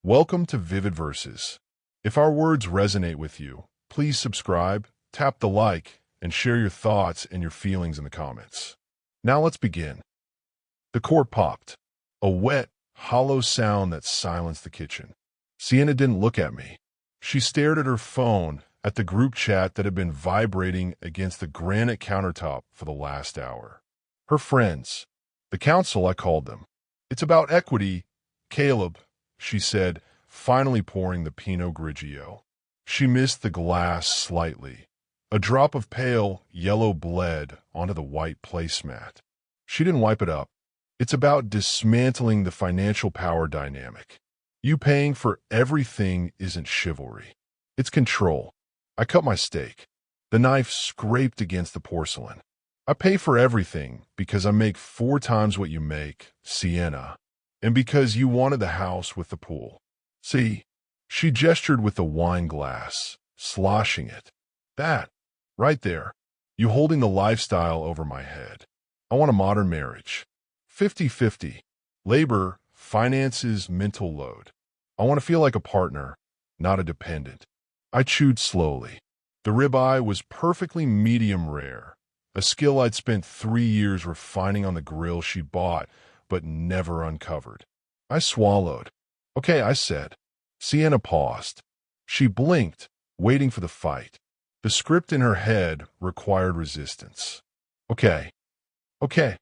Welcome to Vivid Verses. If our words resonate with you, please subscribe, tap the like, and share your thoughts and your feelings in the comments. Now let's begin. The cork popped. A wet, hollow sound that silenced the kitchen. Sienna didn't look at me. She stared at her phone, at the group chat that had been vibrating against the granite countertop for the last hour. Her friends. The council, I called them. It's about equity, Caleb, she said, finally pouring the Pinot Grigio. She missed the glass slightly. A drop of pale, yellow bled onto the white placemat. She didn't wipe it up. It's about dismantling the financial power dynamic. You paying for everything isn't chivalry. It's control. I cut my steak. The knife scraped against the porcelain. I pay for everything because I make 4 times what you make, Sienna, and because you wanted the house with the pool. See, she gestured with the wine glass, sloshing it. That, right there, you holding the lifestyle over my head. I want a modern marriage. 50-50. Labor, finances, mental load. I want to feel like a partner, not a dependent. I chewed slowly. The ribeye was perfectly medium rare, a skill I'd spent 3 years refining on the grill she bought but never uncovered. I swallowed. Okay, I said. Sienna paused. She blinked, waiting for the fight. The script in her head required resistance. Okay. I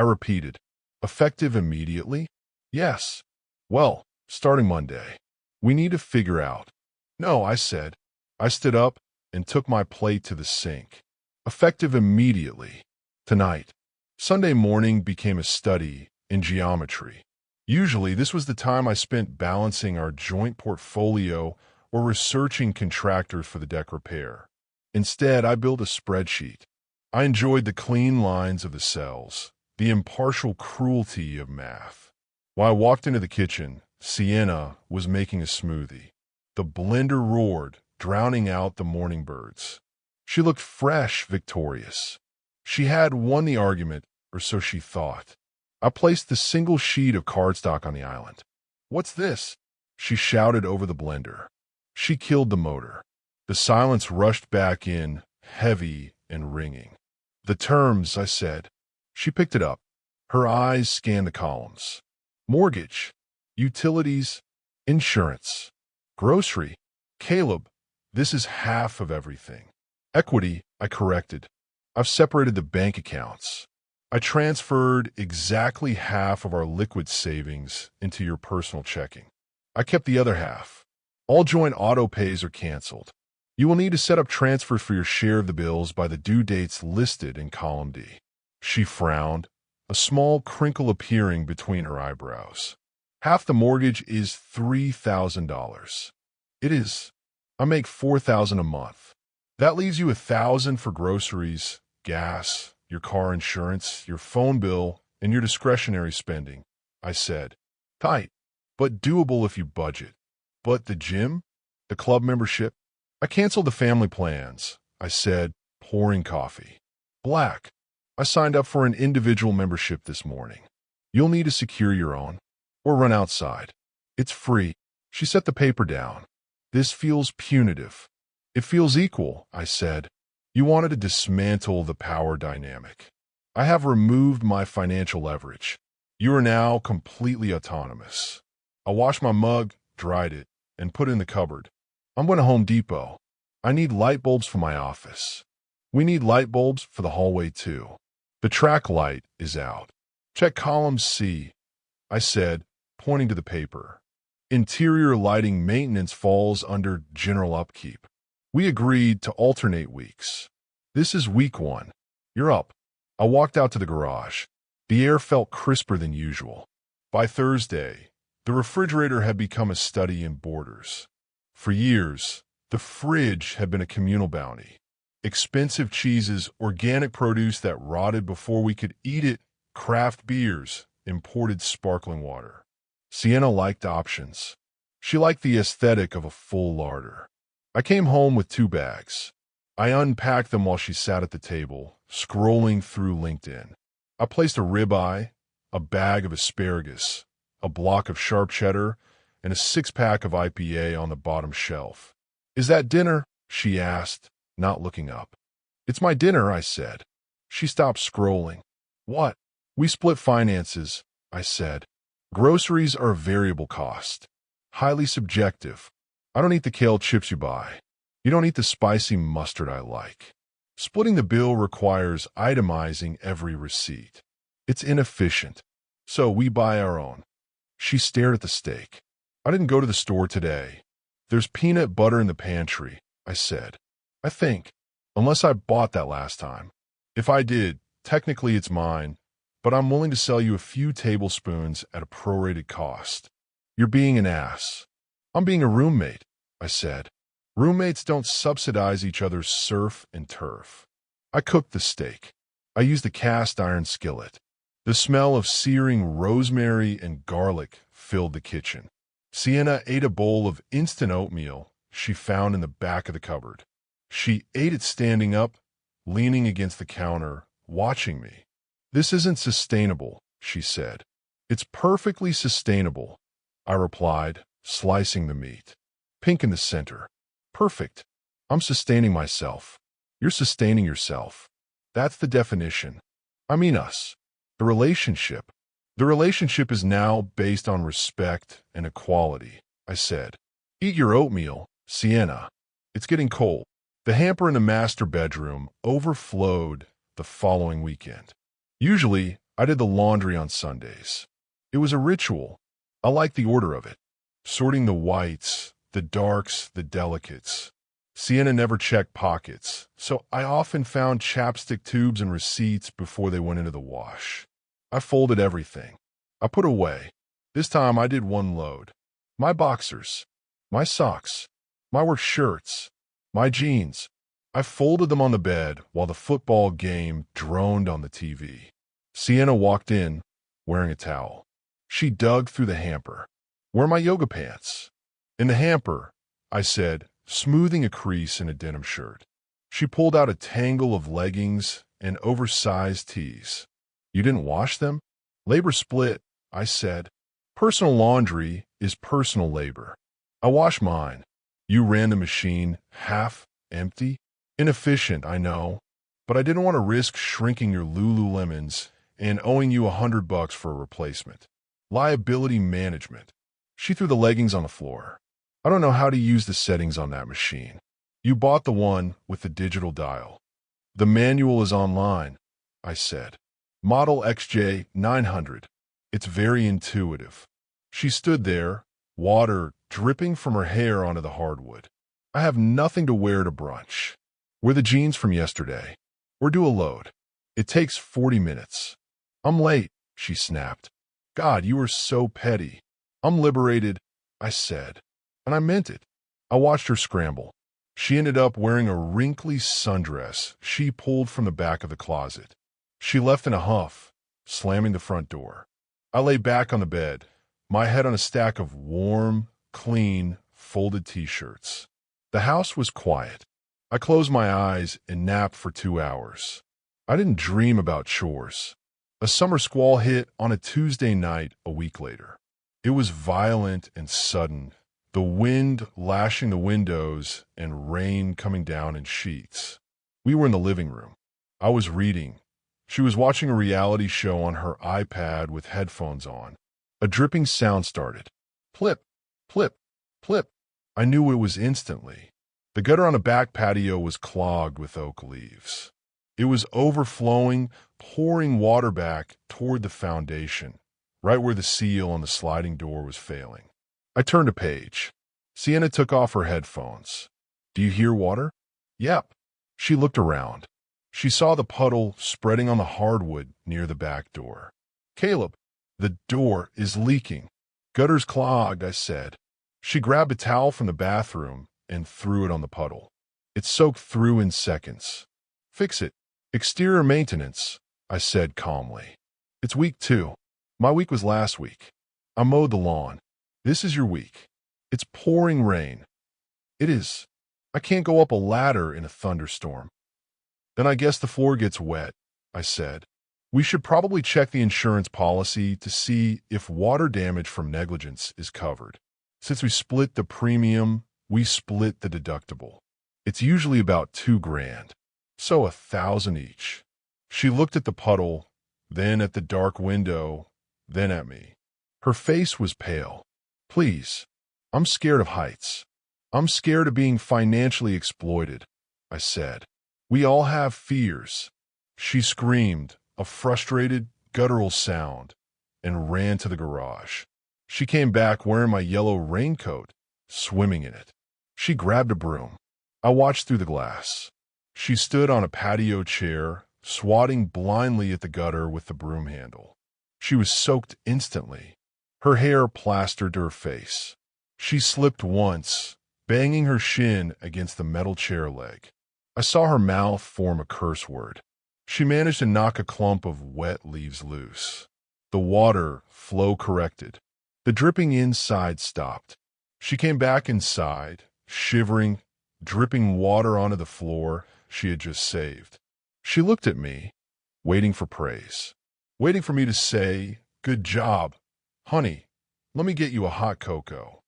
repeated. Effective immediately? Yes. Well, starting Monday. We need to figure out. No, I said. I stood up and took my plate to the sink. Effective immediately. Tonight. Sunday morning became a study in geometry. Usually, this was the time I spent balancing our joint portfolio or researching contractors for the deck repair. Instead, I built a spreadsheet. I enjoyed the clean lines of the cells, the impartial cruelty of math. While I walked into the kitchen, Sienna was making a smoothie. The blender roared, drowning out the morning birds. She looked fresh, victorious. She had won the argument, or so she thought. I placed the single sheet of cardstock on the island. What's this? She shouted over the blender. She killed the motor. The silence rushed back in, heavy and ringing. The terms, I said. She picked it up. Her eyes scanned the columns. Mortgage, utilities, insurance, grocery. Caleb, this is half of everything. Equity, I corrected. I've separated the bank accounts. I transferred exactly half of our liquid savings into your personal checking. I kept the other half. All joint auto pays are canceled. You will need to set up transfers for your share of the bills by the due dates listed in column D. She frowned, a small crinkle appearing between her eyebrows. Half the mortgage is $3,000. It is. I make $4,000 a month. That leaves you $1,000 for groceries, gas, your car insurance, your phone bill, and your discretionary spending, I said. Tight, but doable if you budget. But the gym? The club membership? I canceled the family plans, I said, pouring coffee. Black. I signed up for an individual membership this morning. You'll need to secure your own, or run outside. It's free. She set the paper down. This feels punitive. It feels equal, I said. You wanted to dismantle the power dynamic. I have removed my financial leverage. You are now completely autonomous. I washed my mug, dried it, and put it in the cupboard. I'm going to Home Depot. I need light bulbs for my office. We need light bulbs for the hallway too. The track light is out. Check column C, I said, pointing to the paper. Interior lighting maintenance falls under general upkeep. We agreed to alternate weeks. This is week 1. You're up. I walked out to the garage. The air felt crisper than usual. By Thursday, the refrigerator had become a study in borders. For years, the fridge had been a communal bounty. Expensive cheeses, organic produce that rotted before we could eat it, craft beers, imported sparkling water. Sienna liked options. She liked the aesthetic of a full larder. I came home with 2 bags. I unpacked them while she sat at the table, scrolling through LinkedIn. I placed a ribeye, a bag of asparagus, a block of sharp cheddar, and a six-pack of IPA on the bottom shelf. "Is that dinner?" she asked, not looking up. "It's my dinner," I said. She stopped scrolling. "What?" "We split finances," I said. "Groceries are a variable cost. Highly subjective. I don't eat the kale chips you buy. You don't eat the spicy mustard I like. Splitting the bill requires itemizing every receipt. It's inefficient. So we buy our own." She stared at the steak. "I didn't go to the store today. There's peanut butter in the pantry," I said. "I think. Unless I bought that last time. If I did, technically it's mine, but I'm willing to sell you a few tablespoons at a prorated cost." "You're being an ass." "I'm being a roommate," I said. "Roommates don't subsidize each other's surf and turf." I cooked the steak. I used a cast iron skillet. The smell of searing rosemary and garlic filled the kitchen. Sienna ate a bowl of instant oatmeal she found in the back of the cupboard. She ate it standing up, leaning against the counter, watching me. "This isn't sustainable," she said. "It's perfectly sustainable," I replied, slicing the meat. "Pink in the center. Perfect. I'm sustaining myself. You're sustaining yourself. That's the definition. I mean us. The relationship. The relationship is now based on respect and equality," I said. "Eat your oatmeal, Sienna. It's getting cold." The hamper in the master bedroom overflowed the following weekend. Usually, I did the laundry on Sundays. It was a ritual. I liked the order of it. Sorting the whites, the darks, the delicates. Sienna never checked pockets, so I often found chapstick tubes and receipts before they went into the wash. I folded everything. I put away. This time I did one load. My boxers, my socks, my work shirts, my jeans. I folded them on the bed while the football game droned on the TV. Sienna walked in, wearing a towel. She dug through the hamper. "Where are my yoga pants?" "In the hamper," I said, smoothing a crease in a denim shirt. She pulled out a tangle of leggings and oversized tees. "You didn't wash them?" "Labor split," I said. "Personal laundry is personal labor. I wash mine. You ran the machine half empty? Inefficient, I know, but I didn't want to risk shrinking your Lululemons and owing you $100 for a replacement. Liability management." She threw the leggings on the floor. "I don't know how to use the settings on that machine. You bought the one with the digital dial." "The manual is online," I said. "Model XJ900. It's very intuitive." She stood there, water dripping from her hair onto the hardwood. "I have nothing to wear to brunch. Wear the jeans from yesterday. Or do a load. It takes 40 minutes. "I'm late," she snapped. "God, you are so petty." "I'm liberated," I said. And I meant it. I watched her scramble. She ended up wearing a wrinkly sundress she pulled from the back of the closet. She left in a huff, slamming the front door. I lay back on the bed, my head on a stack of warm, clean, folded t-shirts. The house was quiet. I closed my eyes and napped for 2 hours. I didn't dream about chores. A summer squall hit on a Tuesday night a week later. It was violent and sudden, the wind lashing the windows and rain coming down in sheets. We were in the living room. I was reading. She was watching a reality show on her iPad with headphones on. A dripping sound started. Plip, plip, plip. I knew it was instantly. The gutter on the back patio was clogged with oak leaves. It was overflowing, pouring water back toward the foundation, right where the seal on the sliding door was failing. I turned a page. Sienna took off her headphones. "Do you hear water?" "Yep." She looked around. She saw the puddle spreading on the hardwood near the back door. "Caleb, the door is leaking." "Gutter's clogged," I said. She grabbed a towel from the bathroom and threw it on the puddle. It soaked through in seconds. "Fix it. Exterior maintenance," I said calmly. "It's week 2. My week was last week. I mowed the lawn. This is your week. It's pouring rain." "It is. I can't go up a ladder in a thunderstorm." "Then I guess the floor gets wet," I said. "We should probably check the insurance policy to see if water damage from negligence is covered." Since we split the premium, we split the deductible. It's usually about $2,000, so 1,000 each. She looked at the puddle, then at the dark window, then at me. Her face was pale. Please, I'm scared of heights. I'm scared of being financially exploited, I said. We all have fears. She screamed, a frustrated, guttural sound, and ran to the garage. She came back wearing my yellow raincoat, swimming in it. She grabbed a broom. I watched through the glass. She stood on a patio chair, swatting blindly at the gutter with the broom handle. She was soaked instantly, her hair plastered to her face. She slipped once, banging her shin against the metal chair leg. I saw her mouth form a curse word. She managed to knock a clump of wet leaves loose. The water flow corrected. The dripping inside stopped. She came back inside, shivering, dripping water onto the floor she had just saved. She looked at me, waiting for praise, waiting for me to say, "Good job. Honey, let me get you a hot cocoa.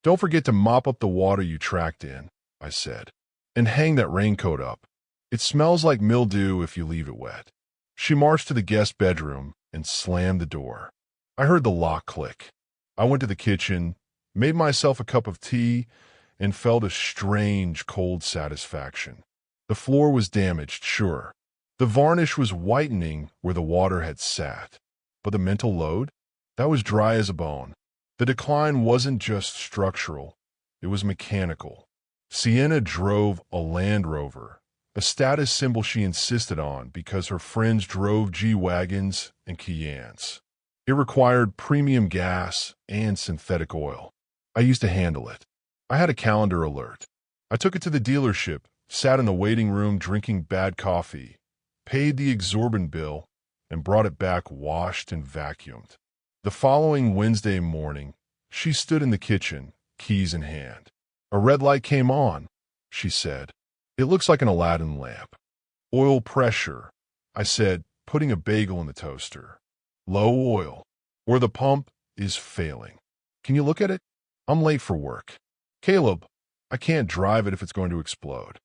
Don't forget to mop up the water you tracked in," I said, "and hang that raincoat up. It smells like mildew if you leave it wet." She marched to the guest bedroom and slammed the door. I heard the lock click. I went to the kitchen, made myself a cup of tea, and felt a strange, cold satisfaction. The floor was damaged, sure. The varnish was whitening where the water had sat. But the mental load? That was dry as a bone. The decline wasn't just structural, it was mechanical. Sienna drove a Land Rover, a status symbol she insisted on because her friends drove G-Wagons and Cayans. It required premium gas and synthetic oil. I used to handle it. I had a calendar alert. I took it to the dealership, sat in the waiting room drinking bad coffee, paid the exorbitant bill, and brought it back washed and vacuumed. The following Wednesday morning, she stood in the kitchen, keys in hand. "A red light came on," she said. "It looks like an Aladdin lamp." "Oil pressure," I said, putting a bagel in the toaster. "Low oil, or the pump is failing. Can you look at it? I'm late for work." "Caleb, I can't drive it if it's going to explode."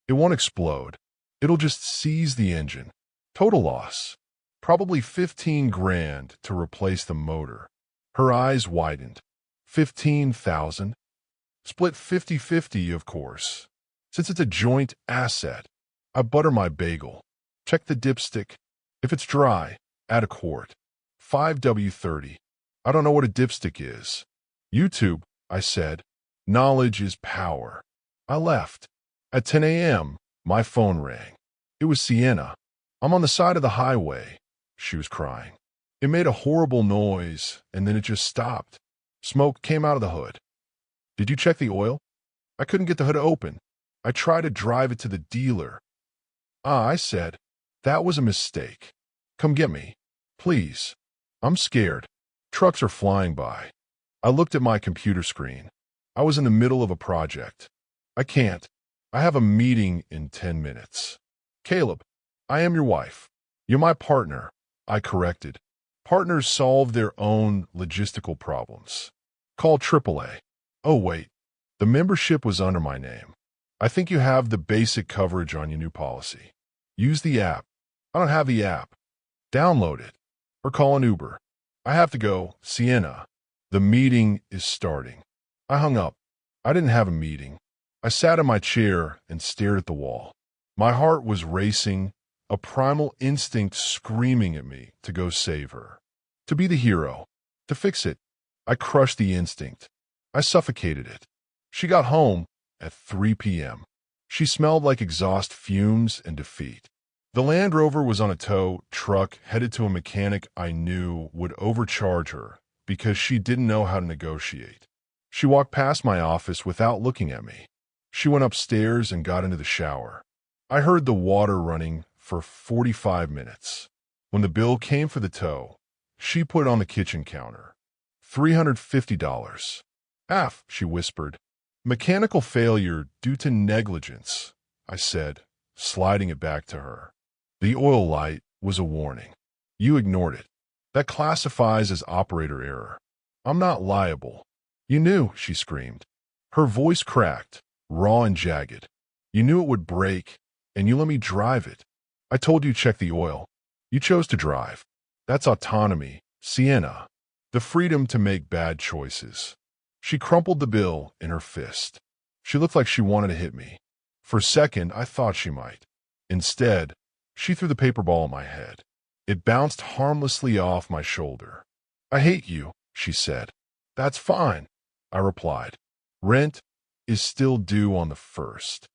"It won't explode. It'll just seize the engine. Total loss. Probably 15 grand to replace the motor." Her eyes widened. 15,000? Split 50-50, of course. Since it's a joint asset. I butter my bagel. Check the dipstick. If it's dry, add a quart. 5W30. I don't know what a dipstick is. "YouTube," I said. "Knowledge is power." I left. At 10 a.m., my phone rang. It was Sienna. "I'm on the side of the highway," she was crying. It made a horrible noise, and then it just stopped. Smoke came out of the hood. "Did you check the oil?" I couldn't get the hood open. I tried to drive it to the dealer. I said, "That was a mistake. Come get me. Please. I'm scared. Trucks are flying by." I looked at my computer screen. I was in the middle of a project. "I can't. I have a meeting in 10 minutes. "Caleb, I am your wife. You're my partner," I corrected. Partners solve their own logistical problems. Call AAA. Oh, wait. The membership was under my name. "I think you have the basic coverage on your new policy. Use the app." "I don't have the app." "Download it. Or call an Uber." "I have to go. Sienna. The meeting is starting." I hung up. I didn't have a meeting. I sat in my chair and stared at the wall. My heart was racing, a primal instinct screaming at me to go save her. To be the hero. To fix it. I crushed the instinct. I suffocated it. She got home at 3 p.m. She smelled like exhaust fumes and defeat. The Land Rover was on a tow truck headed to a mechanic I knew would overcharge her because she didn't know how to negotiate. She walked past my office without looking at me. She went upstairs and got into the shower. I heard the water running for 45 minutes. When the bill came for the tow, she put it on the kitchen counter. $350. "F," she whispered. "Mechanical failure due to negligence," I said, sliding it back to her. The oil light was a warning. "You ignored it. That classifies as operator error. I'm not liable. You knew, she screamed. Her voice cracked, raw and jagged. You knew it would break, and you let me drive it. I told you check the oil. You chose to drive. That's autonomy, Sienna. The freedom to make bad choices. She crumpled the bill in her fist. She looked like she wanted to hit me. For a second, I thought she might. Instead, she threw the paper ball at my head. It bounced harmlessly off my shoulder. I hate you, she said. That's fine, I replied. Rent is still due on the 1st.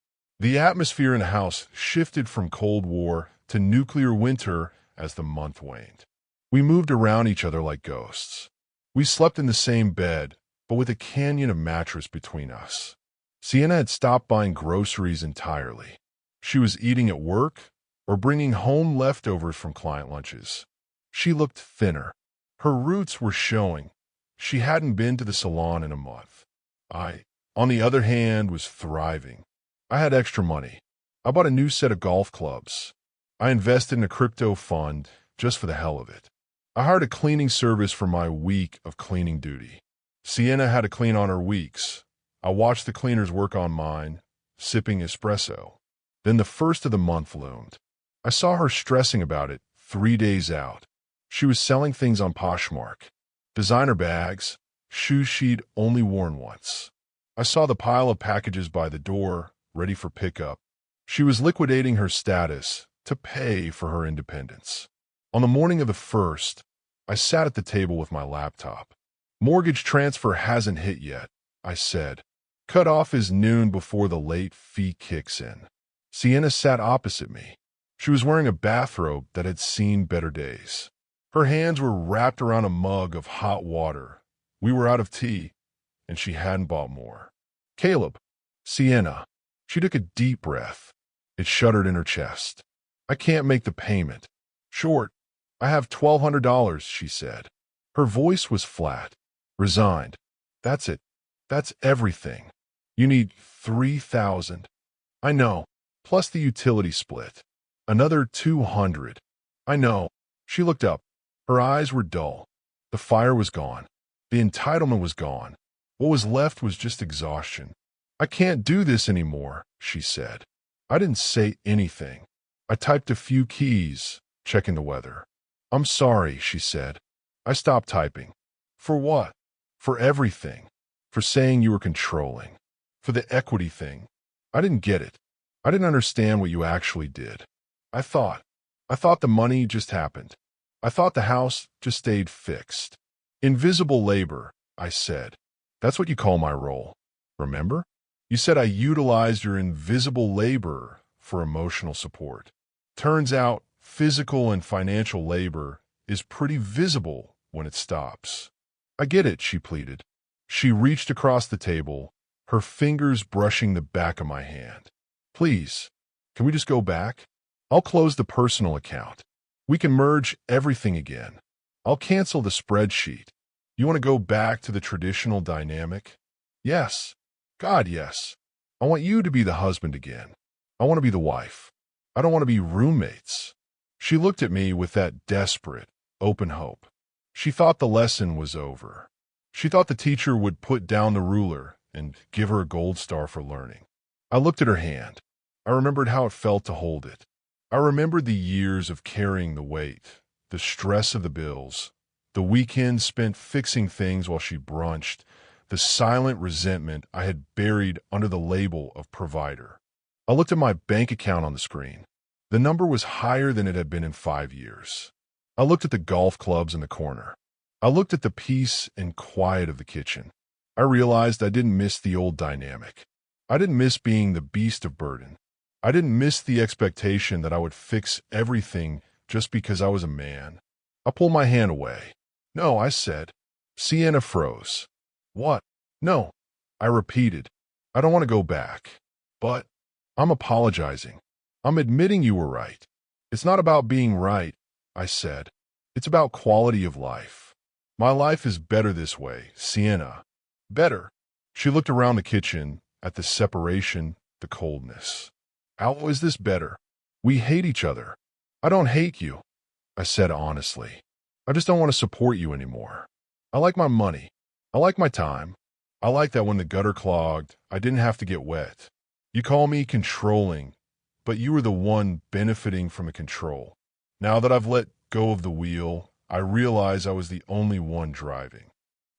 The atmosphere in the house shifted from Cold War to nuclear winter as the month waned. We moved around each other like ghosts. We slept in the same bed, but with a canyon of mattress between us. Sienna had stopped buying groceries entirely. She was eating at work or bringing home leftovers from client lunches. She looked thinner. Her roots were showing. She hadn't been to the salon in a month. I, on the other hand, was thriving. I had extra money. I bought a new set of golf clubs. I invested in a crypto fund just for the hell of it. I hired a cleaning service for my week of cleaning duty. Sienna had to clean on her weeks. I watched the cleaners work on mine, sipping espresso. Then the 1st of the month loomed. I saw her stressing about it 3 days out. She was selling things on Poshmark. Designer bags, shoes she'd only worn once. I saw the pile of packages by the door, ready for pickup. She was liquidating her status to pay for her independence. On the morning of the 1st, I sat at the table with my laptop. Mortgage transfer hasn't hit yet, I said. Cutoff is noon before the late fee kicks in. Sienna sat opposite me. She was wearing a bathrobe that had seen better days. Her hands were wrapped around a mug of hot water. We were out of tea, and she hadn't bought more. Caleb, Sienna. She took a deep breath. It shuddered in her chest. I can't make the payment. Short. I have $1,200, she said. Her voice was flat, resigned. That's it. That's everything. You need $3,000. I know, plus the utility split. Another $200. I know. She looked up. Her eyes were dull. The fire was gone. The entitlement was gone. What was left was just exhaustion. I can't do this anymore, she said. I didn't say anything. I typed a few keys, checking the weather. I'm sorry, she said. I stopped typing. For what? For everything. For saying you were controlling. For the equity thing. I didn't get it. I didn't understand what you actually did. I thought the money just happened. I thought the house just stayed fixed. Invisible labor, I said. That's what you call my role. Remember? You said I utilized your invisible labor for emotional support. Turns out, physical and financial labor is pretty visible when it stops. I get it, she pleaded. She reached across the table, her fingers brushing the back of my hand. Please, can we just go back? I'll close the personal account. We can merge everything again. I'll cancel the spreadsheet. You want to go back to the traditional dynamic? Yes. God, yes. I want you to be the husband again. I want to be the wife. I don't want to be roommates. She looked at me with that desperate, open hope. She thought the lesson was over. She thought the teacher would put down the ruler and give her a gold star for learning. I looked at her hand. I remembered how it felt to hold it. I remembered the years of carrying the weight, the stress of the bills, the weekends spent fixing things while she brunched, the silent resentment I had buried under the label of provider. I looked at my bank account on the screen. The number was higher than it had been in 5 years. I looked at the golf clubs in the corner. I looked at the peace and quiet of the kitchen. I realized I didn't miss the old dynamic. I didn't miss being the beast of burden. I didn't miss the expectation that I would fix everything just because I was a man. I pulled my hand away. No, I said. Sienna froze. What? No, I repeated. I don't want to go back. But I'm apologizing. I'm admitting you were right. It's not about being right, I said. It's about quality of life. My life is better this way, Sienna. Better. She looked around the kitchen at the separation, the coldness. How is this better? We hate each other. I don't hate you, I said honestly. I just don't want to support you anymore. I like my money. I like my time. I like that when the gutter clogged, I didn't have to get wet. You call me controlling, but you were the one benefiting from the control. Now that I've let go of the wheel, I realize I was the only one driving.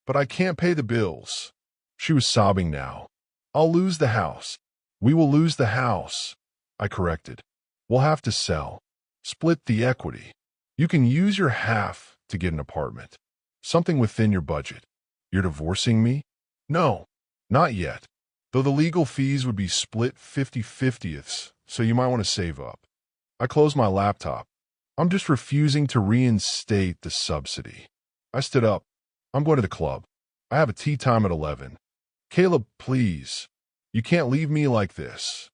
But I can't pay the bills. She was sobbing now. I'll lose the house. We will lose the house, I corrected. We'll have to sell. Split the equity. You can use your half to get an apartment. Something within your budget. You're divorcing me? No, not yet. Though the legal fees would be split 50/50ths, so you might want to save up. I closed my laptop. I'm just refusing to reinstate the subsidy. I stood up. I'm going to the club. I have a tea time at 11. Caleb, please. You can't leave me like this.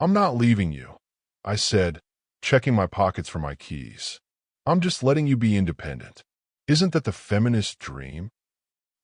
I'm not leaving you, I said, checking my pockets for my keys. I'm just letting you be independent. Isn't that the feminist dream?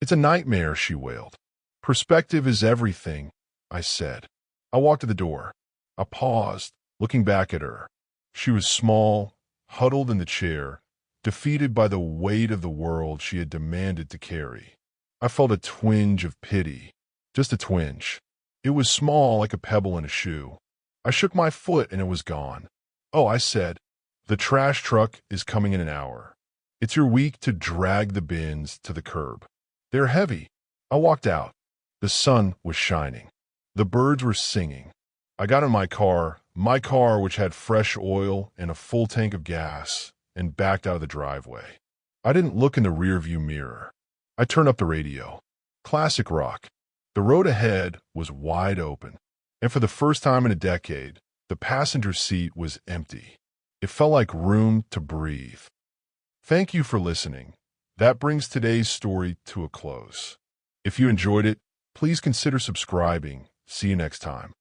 It's a nightmare, she wailed. Perspective is everything, I said. I walked to the door. I paused, looking back at her. She was small, huddled in the chair, defeated by the weight of the world she had demanded to carry. I felt a twinge of pity, just a twinge. It was small like a pebble in a shoe. I shook my foot and it was gone. Oh, I said, the trash truck is coming in an hour. It's your week to drag the bins to the curb. They're heavy. I walked out. The sun was shining. The birds were singing. I got in my car which had fresh oil and a full tank of gas, and backed out of the driveway. I didn't look in the rearview mirror. I turned up the radio. Classic rock. The road ahead was wide open, and for the first time in a decade, the passenger seat was empty. It felt like room to breathe. Thank you for listening. That brings today's story to a close. If you enjoyed it, please consider subscribing. See you next time.